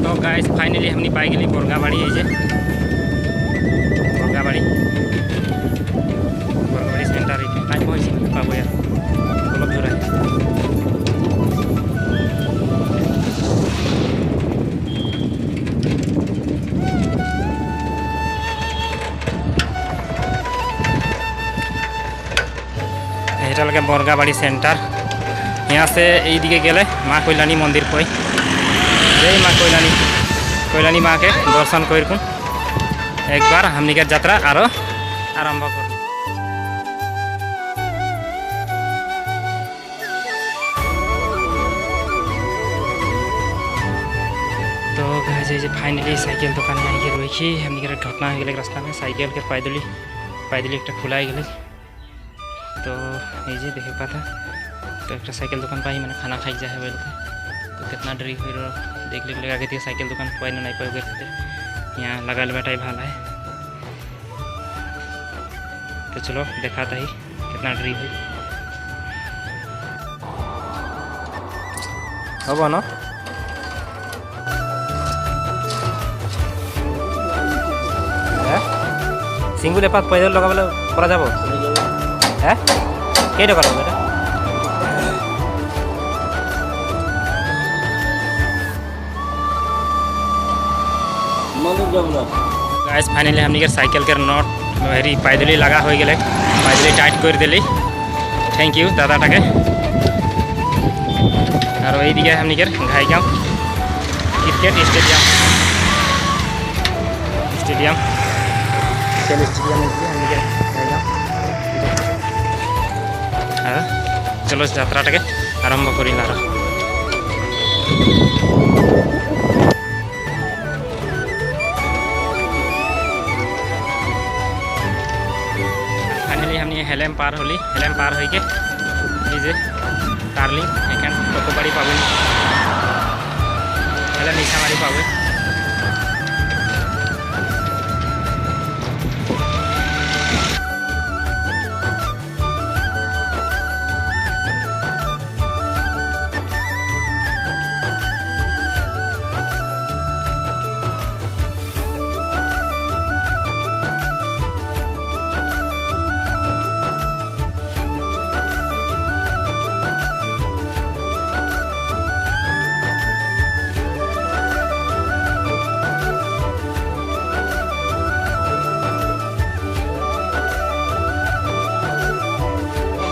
तो guys finally हमनी पाई गली बोरगाबाड़ी है जे बोरगाबाड़ी सेंटर है नाइ पहुंची पाबो यार बोलब दूर है। এটা লাগে बोरगाबाड़ी सेंटर। यहाँ से এই দিকে গেলে মা কল্যাণী मंदिर पाई जय माँ कोयलानी माँ के दर्शन करकुन एक बार हमनी के यात्रा आरो आरंभ कर। तो गाइस फाइनली साइकिल दुकान में आके रही हमनी के घटना हो गए रास्ता में साइकिल के पैदली एक खुला गए। तो ये देखे पाता तो एक साइकिल दुकान पाई मैंने खाना खाई जाए बोल तो कितना डरी हुई देख ले आगे थी साइकिल दुकान पाई नहीं पाई गए यहाँ लगा बैठाई भाला है। तो चलो दिखाता ही कितना डरी हुई हम न सिंगुल एपात पैदल लगा पड़ा যাব হ্যাঁ কেই টাকা লাগবে এটা गाइस फाइनली हमनी के साइकिल के नट हेरी पैदली लगा हो गए पैदली टाइट कर दिली थैंक यू दादा टाके। और वही दिखे हमनी के घाईगाँव क्रिकेट स्टेडियम खेल स्टेडियम हमनी के घाईगाँव। चलो यात्रा टाके आरम्भ करी लार। हमने हेलेम पार होली हेलेम पार हो के कार्लिंग एखान टोकोबाड़ी पाबे हेले निशामारी पाबे।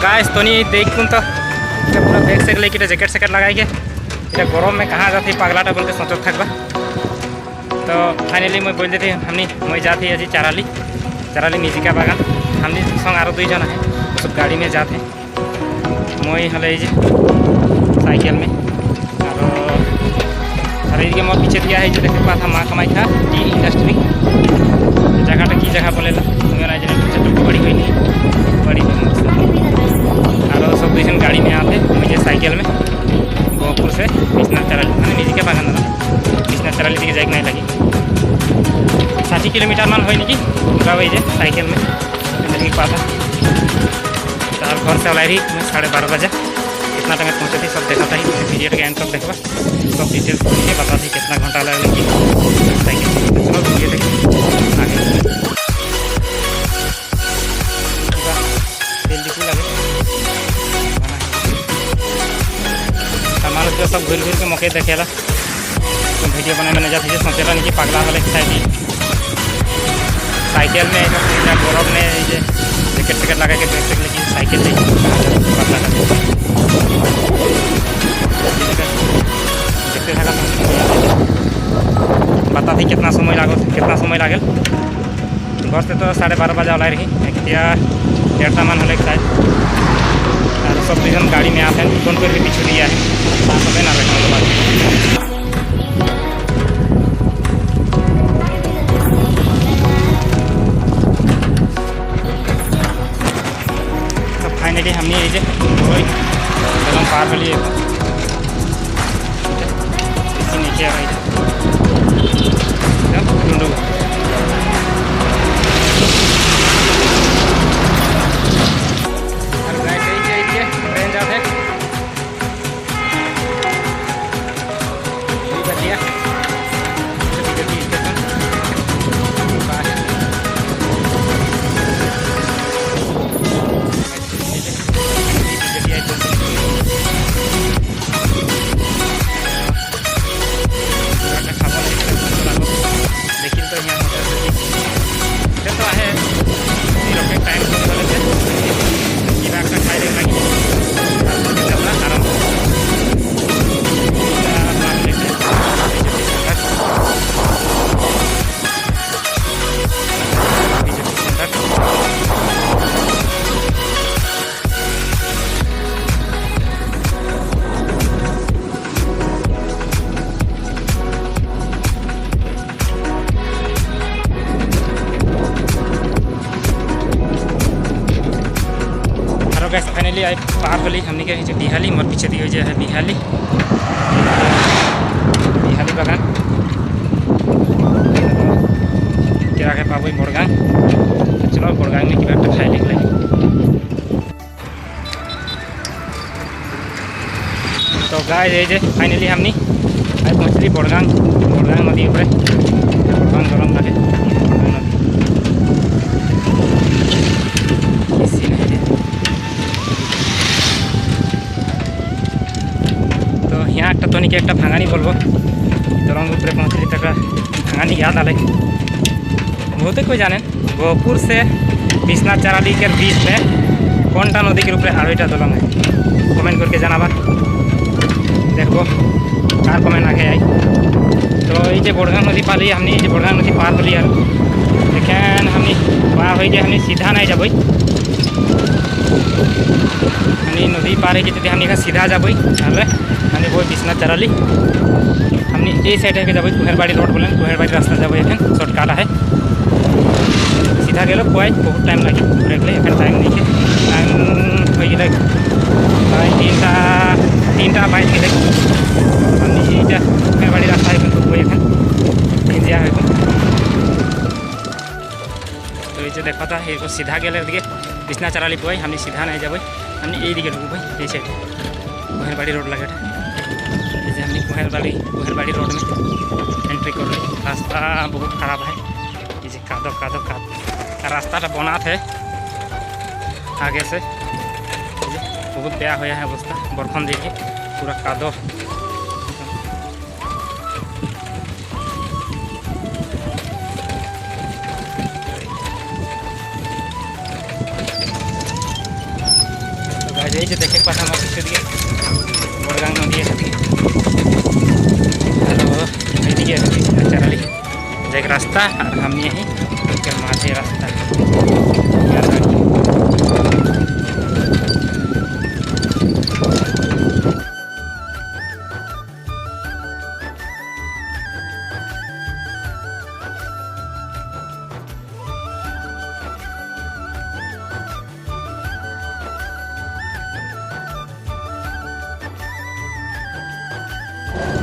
गाइस तो नहीं देखून तो पूरा बैग से लेके जैकेट सेकेट लगाई के गरम में कहाँ जाती पगलाटा बोल के सोचत थकबा। तो फाइनली मैं बोल देती हमनी मैं जाती अजी चाराली मिजिका बागान हमनी संग आरो 2 जना है सब गाड़ी में जाते मैं हले साइकिल में और ये मोर पीछे दिया है जो देखे पास माँ कमाई था टी इंडस्ट्री जगह की जगह बोले मेरा बड़ी हुई नहीं बड़ी और सब 2 जन गाड़ी में आते मुझे साइकिल में गोपुर से विश्वनाथ चराली मैंने निजी के बागान विश्वनाथ चराली दिखे जाए नहीं लगी 60 किलोमीटर मान हुई नहीं पूरा वही साइकिल में लगी पाता। तो घर से अलाई रही मैं 12:30 बजे कितना टाइम पहुँचे थी सब देखा था ही वीडियो के एंड तक देखा सब डिटेल्स बता थी कितना घंटा लगे साइकिल। चलो वीडियो देखिए आगे लगे सामान जो सब घूर के मौके देखेला तो वीडियो बनाए मैंने जाती सोचेला नहीं कि पगला वाले साइकिल में बरफ में जैकेट सेकेट लगा के देख सकते साइकिल पगला देखते था बता थी कितना समय लगे घर से तो 12:30 बजे अलाई रही या 1:30 मान होले शायद और सब 2 जन गाड़ी में आते हैं फोन कर पीछे दिया है ना रखने के बाद। तो फाइनली हमने ये एकदम पार हो लिए नीचे ढूंढो आई पार होली हमने के बिहाली मोर पीछे दिए जो है बिहाली बिहाली बागान क्या है पाबो बड़गांग। चलो बड़गांग में क्या खाई लिखले तो गाय जे फाइनली हमनी आई पहुँचली बड़गांग नदी ऊपर बड़गांग गरम लगे तो यहाँ एक तो एक भांगानी बोलो दलंग ऊपर पहुँचली तक भांगानी याद आले बहुते कोई जाने गोहपुर से विश्वनाथ चाराली के बीच में कौनटा नदी के ऊपर आरोटा दलंग है कमेंट करके जाना देखो कार कमेंट आगे आई तो ये बड़गांग नदी पाली हमने ये बड़गांग नदी पार होली और लेकिन हमने पार हो हमने सीधा नहीं जब हमने नदी पार हो हमने सीधा जब हमने वो विश्वनाथ चाराली हमने ये साइड है जब कुहरबाड़ी रोड बोलें कुहरबाड़ी रास्ता जब एखन शॉर्टकट है सीधा गल खुआई बहुत टाइम लगे ब्रेक एखन टाइम नहीं टाइम हो गए तीन बाइज गए हमने ये कुहरबाड़ी रास्ता है एखन इंजिया है तो ये देखा था ये सीधा गए दिखे विश्वनाथ चाराली पुआई हमने सीधा नहीं जब हमने ये दिखे ढूक ये साइड कुहरबाड़ी रोड लगे जैसे हमने कुहरबाड़ी रोड में एंट्री कर रहे रास्ता बहुत खराब है ये कादो रास्ता बना थे आगे से बहुत बेया हुआ है अवस्था बर्फन देखिए पूरा कादो तो देखे पास हम पीछे दिए बड़गांग नदी है चाराली एक रास्ता और हम यहीं माथे रास्ता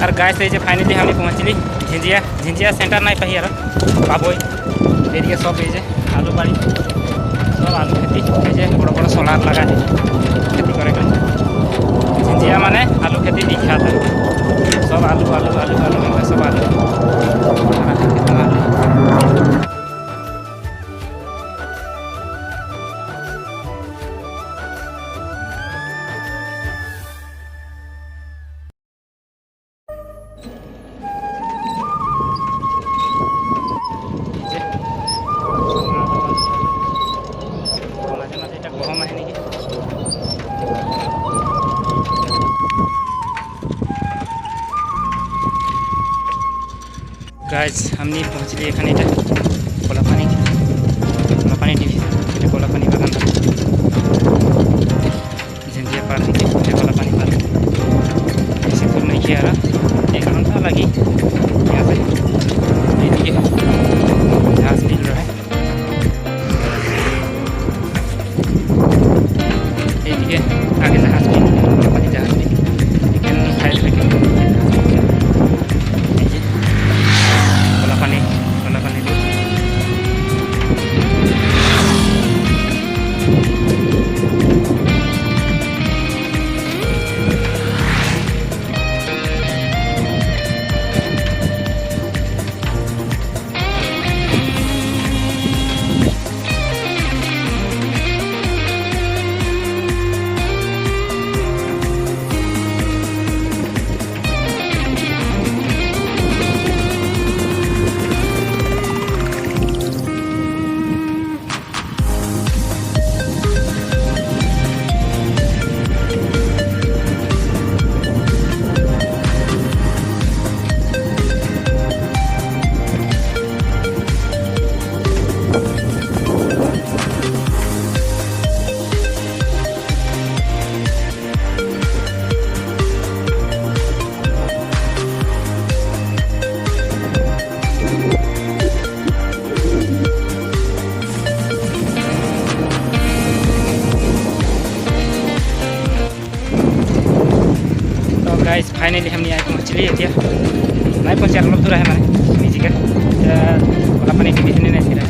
और गाय से फाइनली हमने पहुँचली झिंझिया सेंटर नहीं पही पाबो एरिया सब ये आलू बाड़ी सब आलू खेती बड़ा बड़ा सोलार लगा है खेती करे झिंझिया माने आलू खेती विख्यात है सब आलू सब आलू गाइज हमने पहुँचली एखने कोलापानी टीवी कोलापानी बागान झिंझिया पार थी कोलापानी पार बेसि दूर नहीं किया रहा 1 घंटा लगी यहाँ से ये जहाज मिल रहा है ये आगे जहाज भी कोलापानी जहाज भी लेकिन फाइल लेकिन मधुर है माने निजिका कलापानी डिविजन ने सिरा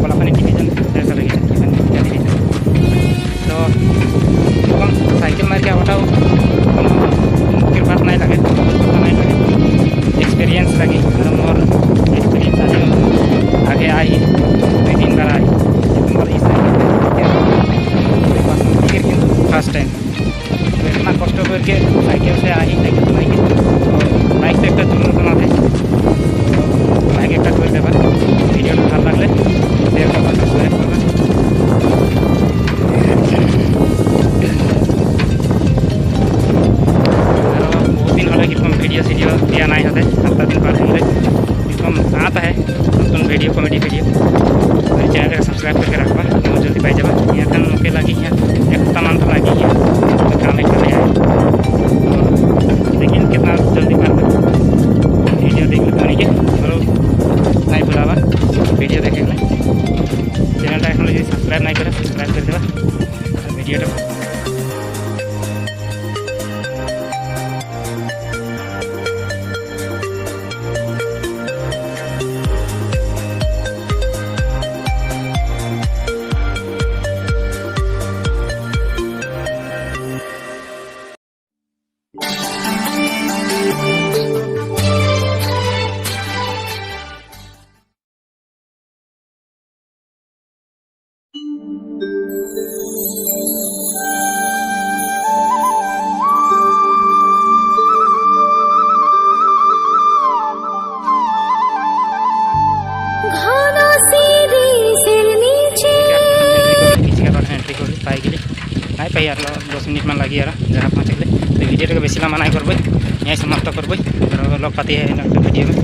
कलापानी डिविजन ऐसा लगे डिविजन तो कम साइकिल मार के हटाओ कृपा नहीं लगे बहुत नहीं लगे एक्सपीरियंस लगी मोर एक्सपीरियंस आगे आई 2-3 बार आई मोर इस फर्स्ट टाइम तो इतना कष्ट करके साइकिल से आई साइकिल नहीं तो बाइक से एक दूर ना थे बाइक एक कर देवा वीडियो भाल लगले शेयर करबा सब्सक्राइब करबा बहुत दिन हले कि वीडियो दिया नहीं होते 7 दिन बाद हमारे एकदम आता है नतून वीडियो कॉमेडी वीडियो चैनल को सब्सक्राइब करके रखबा बहुत जल्दी पाई जाबा यहाँ खान मुके लगी है एक हफ्ता मान तो लगी है तो काम एक चले आए लेकिन कितना जल्दी कर वीडियो देख लेते नहीं चलो नहीं बुलावा वीडियो देखे चैनल सब्सक्राइब नहीं करे सब्सक्राइब कर देवा वीडियो नहीं पाई यार 10 मिनट में लगी यार जहाँ पहुँचले तो वीडियो बेसी लम्बा नहीं करब यहाँ समाप्त करब लग पाती है वीडियो में।